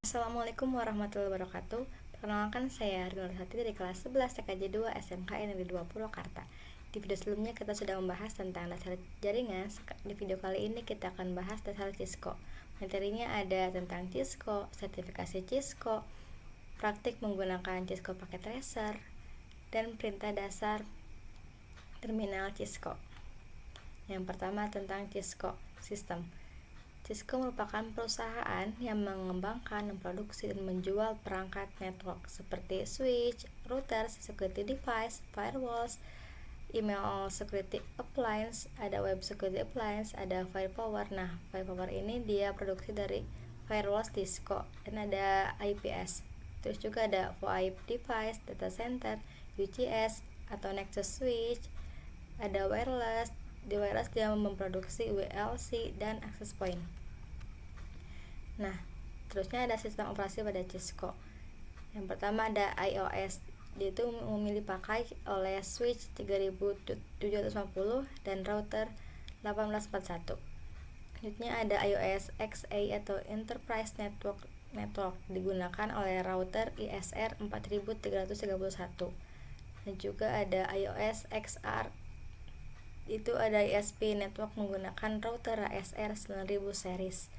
Assalamualaikum warahmatullahi wabarakatuh. Perkenalkan, saya Rinal Hati dari kelas 11 TKJ 2 SMK Negeri 2 Purwakarta. Di video sebelumnya kita sudah membahas tentang dasar jaringan. Di video kali ini kita akan bahas dasar Cisco. Materinya ada tentang Cisco, sertifikasi Cisco, praktik menggunakan Cisco paket tracer, dan perintah dasar terminal Cisco. Yang pertama tentang Cisco System. Cisco merupakan perusahaan yang mengembangkan, memproduksi, dan menjual perangkat network seperti switch, routers, security device, firewalls, email security appliance, ada web security appliance, ada firepower. Nah, firepower ini dia produksi dari firewalls Cisco, dan ada IPS. Terus juga ada VoIP device, data center, UCS atau Nexus switch, ada wireless. Di wireless dia memproduksi WLC dan access point. Nah, terusnya ada sistem operasi pada Cisco. Yang pertama ada iOS. Dia itu memilih pakai oleh switch 3750 dan router 1841. Selanjutnya ada iOS XA atau Enterprise Network digunakan oleh router ISR 4331. Dan juga ada iOS XR, itu ada ISP network menggunakan router ASR 9000 series.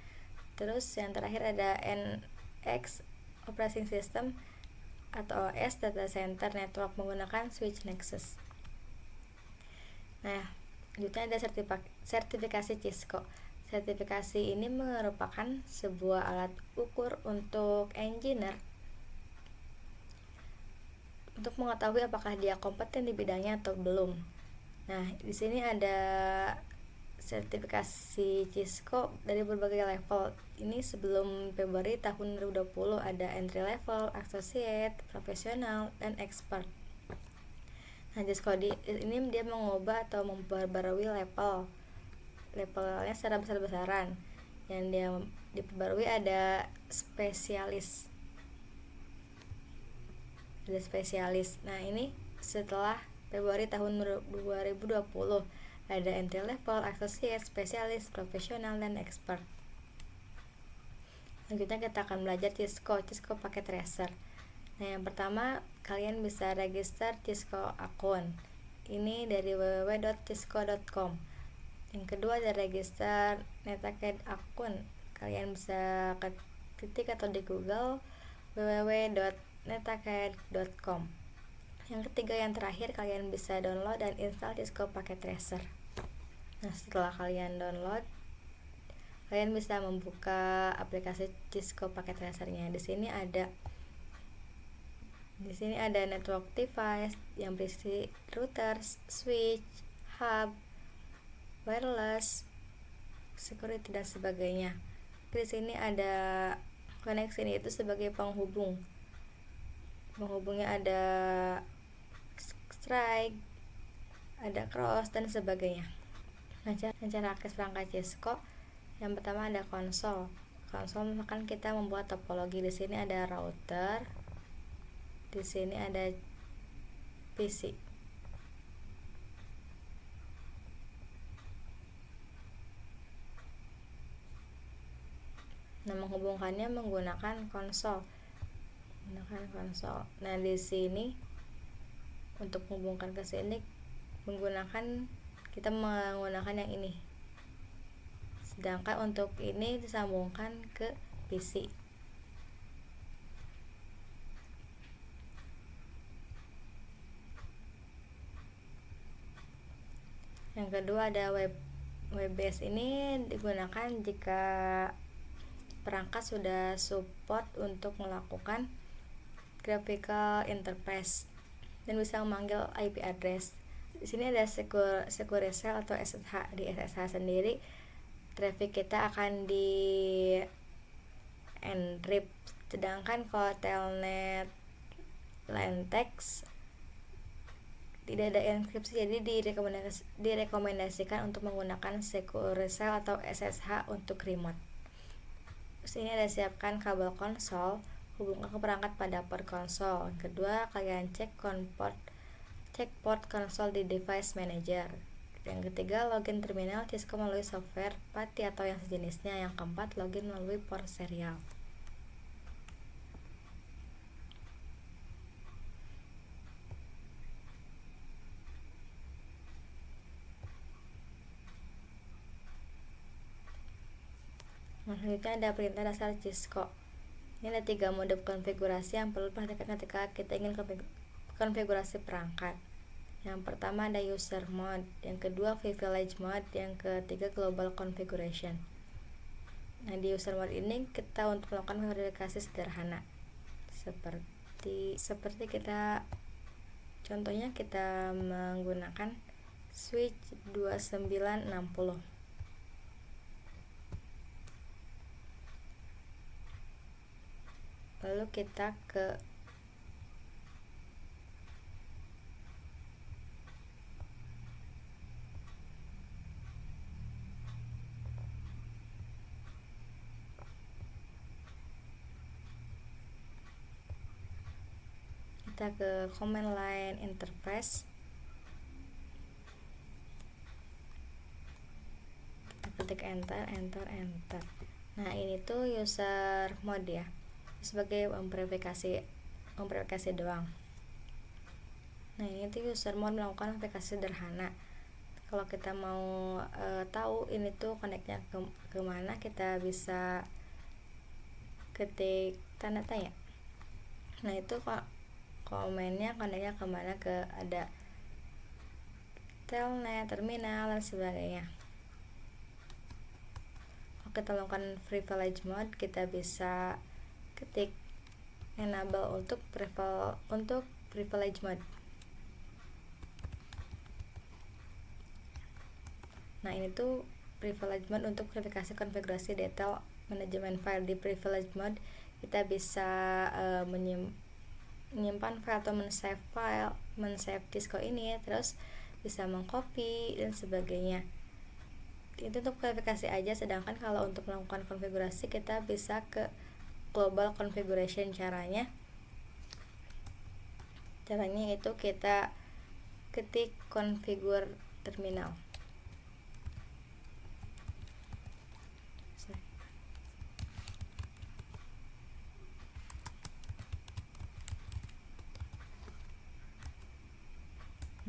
Terus yang terakhir ada NX Operating System atau OS Data Center Network menggunakan switch Nexus. Nah, selanjutnya ada sertifikasi Cisco. Sertifikasi ini merupakan sebuah alat ukur untuk engineer untuk mengetahui apakah dia kompeten di bidangnya atau belum. Nah, di sini ada sertifikasi Cisco dari berbagai level. Ini sebelum Februari tahun 2020 ada entry level, associate, profesional, dan expert. Nah, Cisco ini dia mengubah atau memperbarui levelnya secara besar-besaran. Yang dia diperbarui ada spesialis. Nah, ini setelah Februari tahun 2020 ada entry level, associate, spesialis, profesional, dan expert. Selanjutnya kita akan belajar Cisco paket tracer. Nah, yang pertama kalian bisa register Cisco akun. Ini dari www.cisco.com. Yang kedua ada register Netacad akun. Kalian bisa ketik atau di Google www.netacad.com. Yang ketiga, yang terakhir, kalian bisa download dan install Cisco paket tracer. Nah, setelah kalian download, kalian bisa membuka aplikasi Cisco paket tracernya. Di sini ada network device yang berisi routers, switch, hub, wireless, security, dan sebagainya. Di sini ada koneksi ini itu sebagai penghubung. Penghubungnya ada strike, ada cross, dan sebagainya. Nah, cara akses perangkat Cisco, yang pertama ada konsol. Misalkan kita membuat topologi. Di sini ada router, di sini ada PC. Nah, menghubungkannya menggunakan konsol. Nah, di sini untuk menghubungkan ke sini kita menggunakan yang ini. Sedangkan untuk ini disambungkan ke PC. Yang kedua ada WebBase. Ini digunakan jika perangkat sudah support untuk melakukan graphical interface dan bisa memanggil IP address. Di sini ada secure shell atau SSH. Di SSH sendiri traffic kita akan di encrypt. Sedangkan kalau telnet line text tidak ada enkripsi, jadi direkomendasikan untuk menggunakan secure shell atau SSH untuk remote. Sini ada siapkan kabel konsol, hubungkan ke perangkat pada port konsol. Kedua, kalian cek port konsol di device manager. Yang ketiga, login terminal Cisco melalui software PATI atau yang sejenisnya. Yang keempat, login melalui port serial. Selanjutnya ada perintah dasar Cisco. Ini ada 3 mode konfigurasi yang perlu diperhatikan ketika kita ingin konfigurasi perangkat. Yang pertama ada user mode, yang kedua privilege mode, yang ketiga global configuration. Nah, di user mode ini kita untuk melakukan verifikasi sederhana. Seperti kita contohnya kita menggunakan switch 2960. Lalu kita ke command line interface, kita ketik enter. Nah, ini tuh user mode ya, sebagai memverifikasi doang. Nah, ini tuh user mode melakukan verifikasi sederhana. Kalau kita mau tahu ini tuh connect-nya kemana, kita bisa ketik tanda tanya. Nah, itu komennya connect-nya kemana, ke ada telnet, terminal, dan sebagainya. Kalau kita melakukan privilege mode, kita bisa ketik enable untuk privilege mode. Nah, ini tuh privilege mode untuk verifikasi konfigurasi detail manajemen file. Di privilege mode kita bisa menyimpan file atau men-save Cisco ini, terus bisa mengcopy dan sebagainya. Itu untuk verifikasi aja. Sedangkan kalau untuk melakukan konfigurasi, kita bisa ke global configuration. Caranya itu kita ketik configure terminal.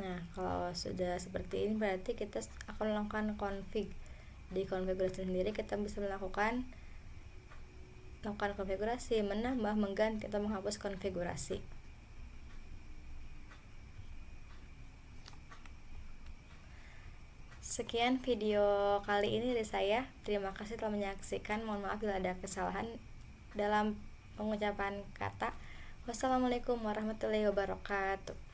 Nah, kalau sudah seperti ini berarti kita akan melakukan config. Di konfigurasi sendiri kita bisa melakukan konfigurasi, menambah, mengganti, atau menghapus konfigurasi. Sekian video kali ini dari saya. Terima kasih telah menyaksikan. Mohon maaf bila ada kesalahan dalam pengucapan kata. Wassalamualaikum warahmatullahi wabarakatuh.